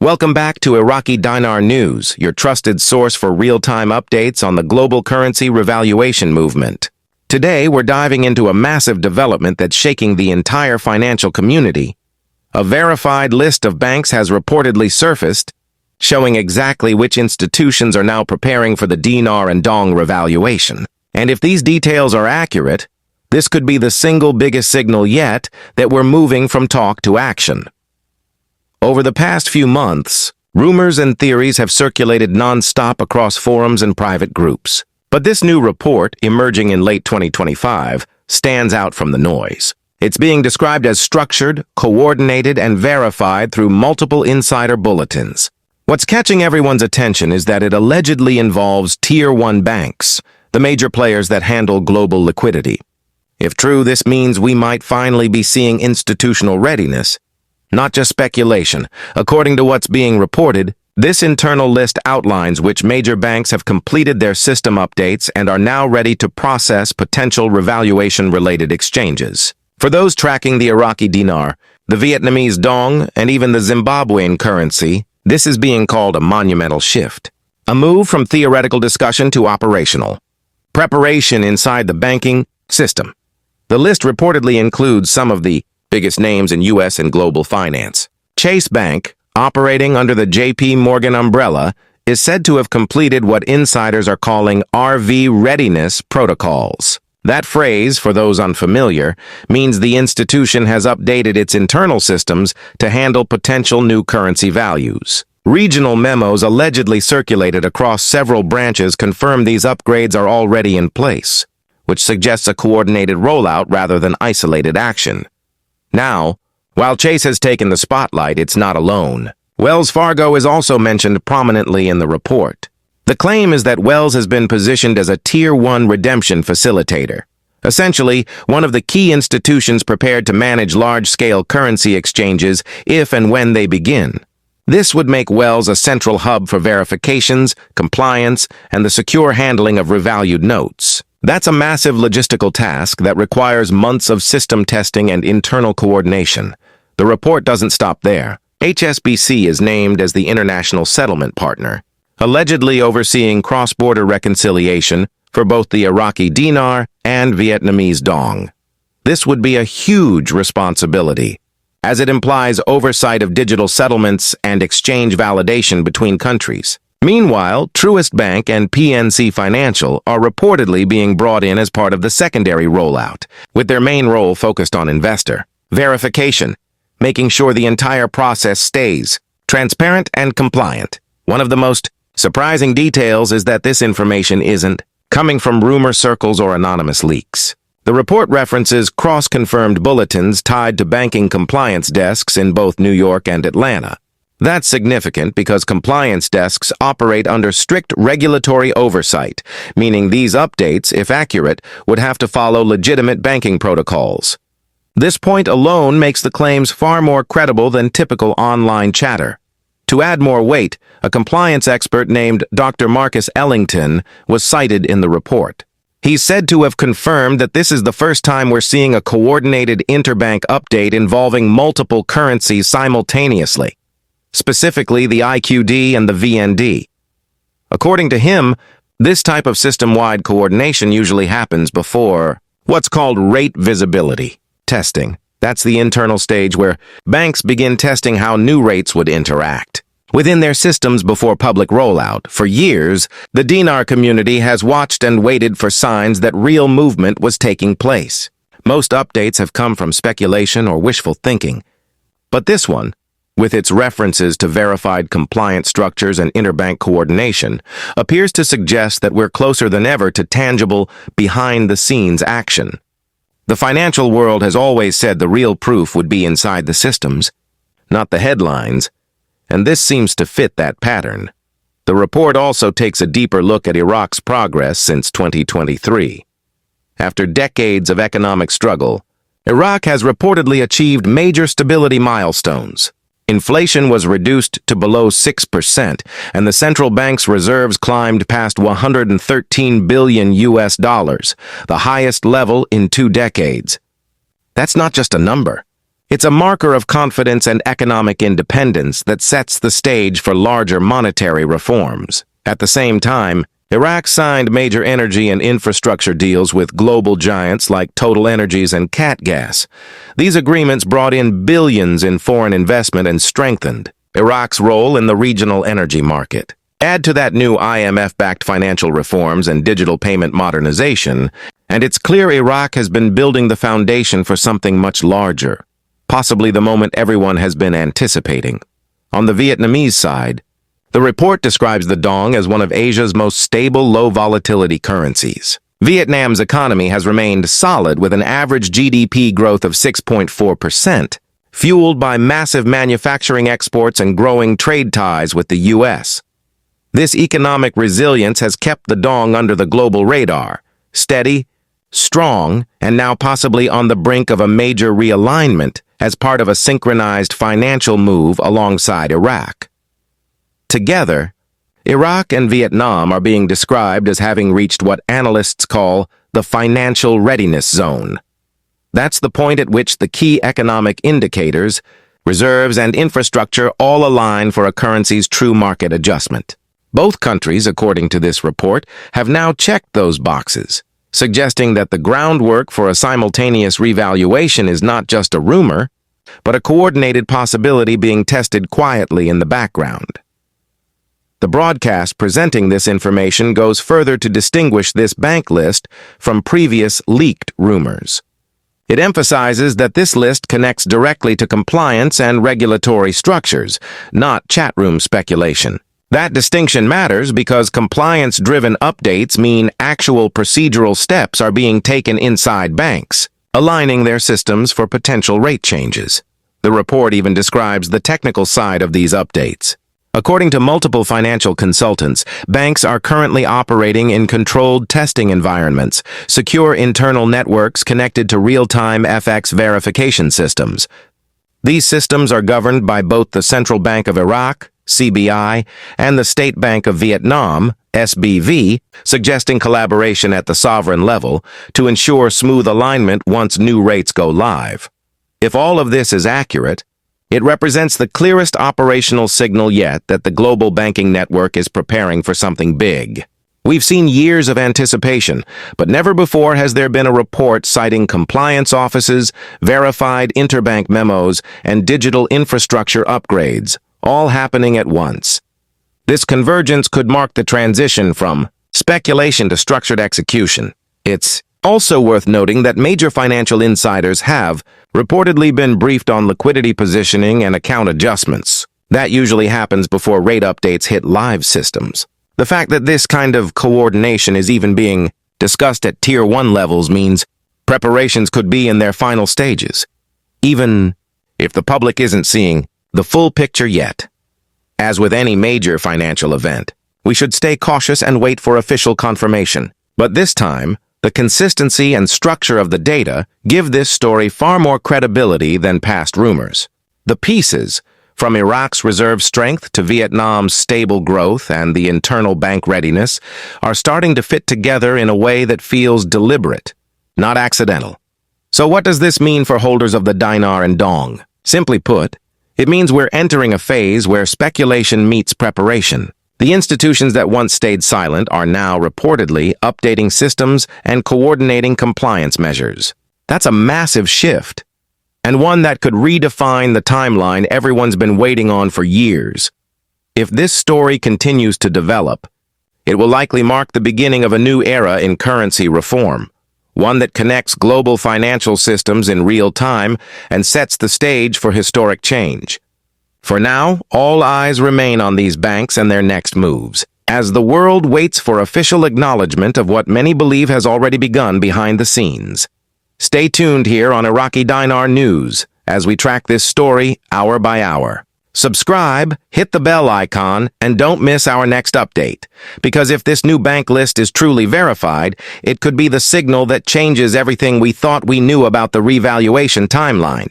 Welcome back to Iraqi Dinar News, your trusted source for real-time updates on the global currency revaluation movement. Today, we're diving into a massive development that's shaking the entire financial community. A verified list of banks has reportedly surfaced, showing exactly which institutions are now preparing for the Dinar and Dong revaluation. And if these details are accurate, this could be the single biggest signal yet that we're moving from talk to action. Over the past few months, rumors and theories have circulated non-stop across forums and private groups. But this new report, emerging in late 2025, stands out from the noise. It's being described as structured, coordinated, and verified through multiple insider bulletins. What's catching everyone's attention is that it allegedly involves Tier 1 banks, the major players that handle global liquidity. If true, this means we might finally be seeing institutional readiness, not just speculation. According to what's being reported, this internal list outlines which major banks have completed their system updates and are now ready to process potential revaluation-related exchanges. For those tracking the Iraqi Dinar, the Vietnamese Dong, and even the Zimbabwean currency, this is being called a monumental shift. A move from theoretical discussion to operational preparation inside the banking system. The list reportedly includes some of the biggest names in U.S. and global finance. Chase Bank, operating under the J.P. Morgan umbrella, is said to have completed what insiders are calling RV readiness protocols. That phrase, for those unfamiliar, means the institution has updated its internal systems to handle potential new currency values. Regional memos allegedly circulated across several branches confirm these upgrades are already in place, which suggests a coordinated rollout rather than isolated action. Now, while Chase has taken the spotlight, it's not alone. Wells Fargo is also mentioned prominently in the report. The claim is that Wells has been positioned as a Tier 1 redemption facilitator, essentially one of the key institutions prepared to manage large-scale currency exchanges if and when they begin. This would make Wells a central hub for verifications, compliance, and the secure handling of revalued notes. That's a massive logistical task that requires months of system testing and internal coordination. The report doesn't stop there. HSBC is named as the international settlement partner, allegedly overseeing cross-border reconciliation for both the Iraqi Dinar and Vietnamese Dong. This would be a huge responsibility, as it implies oversight of digital settlements and exchange validation between countries. Meanwhile, Truist Bank and PNC Financial are reportedly being brought in as part of the secondary rollout, with their main role focused on investor verification, making sure the entire process stays transparent and compliant. One of the most surprising details is that this information isn't coming from rumor circles or anonymous leaks. The report references cross-confirmed bulletins tied to banking compliance desks in both New York and Atlanta. That's significant because compliance desks operate under strict regulatory oversight, meaning these updates, if accurate, would have to follow legitimate banking protocols. This point alone makes the claims far more credible than typical online chatter. To add more weight, a compliance expert named Dr. Marcus Ellington was cited in the report. He's said to have confirmed that this is the first time we're seeing a coordinated interbank update involving multiple currencies simultaneously, specifically the IQD and the VND. According to him, this type of system-wide coordination usually happens before what's called rate visibility testing. That's the internal stage where banks begin testing how new rates would interact within their systems before public rollout. For years, the Dinar community has watched and waited for signs that real movement was taking place. Most updates have come from speculation or wishful thinking, but this one, with its references to verified compliance structures and interbank coordination, appears to suggest that we're closer than ever to tangible, behind-the-scenes action. The financial world has always said the real proof would be inside the systems, not the headlines, and this seems to fit that pattern. The report also takes a deeper look at Iraq's progress since 2023. After decades of economic struggle, Iraq has reportedly achieved major stability milestones. Inflation was reduced to below 6%, and the central bank's reserves climbed past $113 billion, the highest level in 2 decades. That's not just a number. It's a marker of confidence and economic independence that sets the stage for larger monetary reforms. At the same time, Iraq signed major energy and infrastructure deals with global giants like Total Energies and Catgas. These agreements brought in billions in foreign investment and strengthened Iraq's role in the regional energy market. Add to that new IMF-backed financial reforms and digital payment modernization, and it's clear Iraq has been building the foundation for something much larger, possibly the moment everyone has been anticipating. On the Vietnamese side, the report describes the Dong as one of Asia's most stable, low-volatility currencies. Vietnam's economy has remained solid with an average GDP growth of 6.4%, fueled by massive manufacturing exports and growing trade ties with the U.S. This economic resilience has kept the Dong under the global radar, steady, strong, and now possibly on the brink of a major realignment as part of a synchronized financial move alongside Iraq. Together, Iraq and Vietnam are being described as having reached what analysts call the financial readiness zone. That's the point at which the key economic indicators, reserves, and infrastructure all align for a currency's true market adjustment. Both countries, according to this report, have now checked those boxes, suggesting that the groundwork for a simultaneous revaluation is not just a rumor, but a coordinated possibility being tested quietly in the background. The broadcast presenting this information goes further to distinguish this bank list from previous leaked rumors. It emphasizes that this list connects directly to compliance and regulatory structures, not chatroom speculation. That distinction matters because compliance-driven updates mean actual procedural steps are being taken inside banks, aligning their systems for potential rate changes. The report even describes the technical side of these updates. According to multiple financial consultants, banks are currently operating in controlled testing environments, secure internal networks connected to real-time FX verification systems. These systems are governed by both the Central Bank of Iraq, CBI, and the State Bank of Vietnam, SBV, suggesting collaboration at the sovereign level to ensure smooth alignment once new rates go live. If all of this is accurate, it represents the clearest operational signal yet that the global banking network is preparing for something big. We've seen years of anticipation, but never before has there been a report citing compliance offices, verified interbank memos, and digital infrastructure upgrades, all happening at once. This convergence could mark the transition from speculation to structured execution. It's also worth noting that major financial insiders have reportedly been briefed on liquidity positioning and account adjustments. That usually happens before rate updates hit live systems. The fact that this kind of coordination is even being discussed at Tier 1 levels means preparations could be in their final stages, even if the public isn't seeing the full picture yet. As with any major financial event, we should stay cautious and wait for official confirmation. But this time, the consistency and structure of the data give this story far more credibility than past rumors. The pieces, from Iraq's reserve strength to Vietnam's stable growth and the internal bank readiness, are starting to fit together in a way that feels deliberate, not accidental. So what does this mean for holders of the Dinar and Dong? Simply put, it means we're entering a phase where speculation meets preparation. The institutions that once stayed silent are now reportedly updating systems and coordinating compliance measures. That's a massive shift, and one that could redefine the timeline everyone's been waiting on for years. If this story continues to develop, it will likely mark the beginning of a new era in currency reform, one that connects global financial systems in real time and sets the stage for historic change. For now, all eyes remain on these banks and their next moves, as the world waits for official acknowledgement of what many believe has already begun behind the scenes. Stay tuned here on Iraqi Dinar News as we track this story hour by hour. Subscribe, hit the bell icon, and don't miss our next update, because if this new bank list is truly verified, it could be the signal that changes everything we thought we knew about the revaluation timeline.